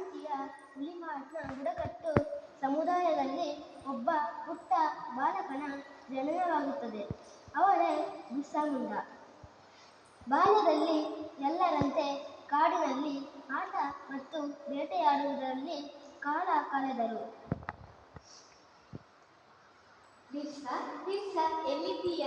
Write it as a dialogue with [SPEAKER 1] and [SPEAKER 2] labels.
[SPEAKER 1] ಭಾರತೀಯ ಹುಲಿಮಾಟ್ನ ಬುಡಕಟ್ಟು ಸಮುದಾಯದಲ್ಲಿ ಒಬ್ಬ ಪುಟ್ಟ ಬಾಲಕನ ಜನನವಾಗುತ್ತದೆ. ಅವರೇ ಬಿರ್ಸಾ ಮುಂಡಾ. ಬಾಲ್ಯದಲ್ಲಿ ಎಲ್ಲರಂತೆ ಕಾಡಿನಲ್ಲಿ ಆಟ ಮತ್ತು ಬೇಟೆಯಾಡುವುದರಲ್ಲಿ ಕಾಲ ಕಳೆದರು.
[SPEAKER 2] ಬಿರ್ಸಾ, ಎಲ್ಲಿದ್ದೀಯ?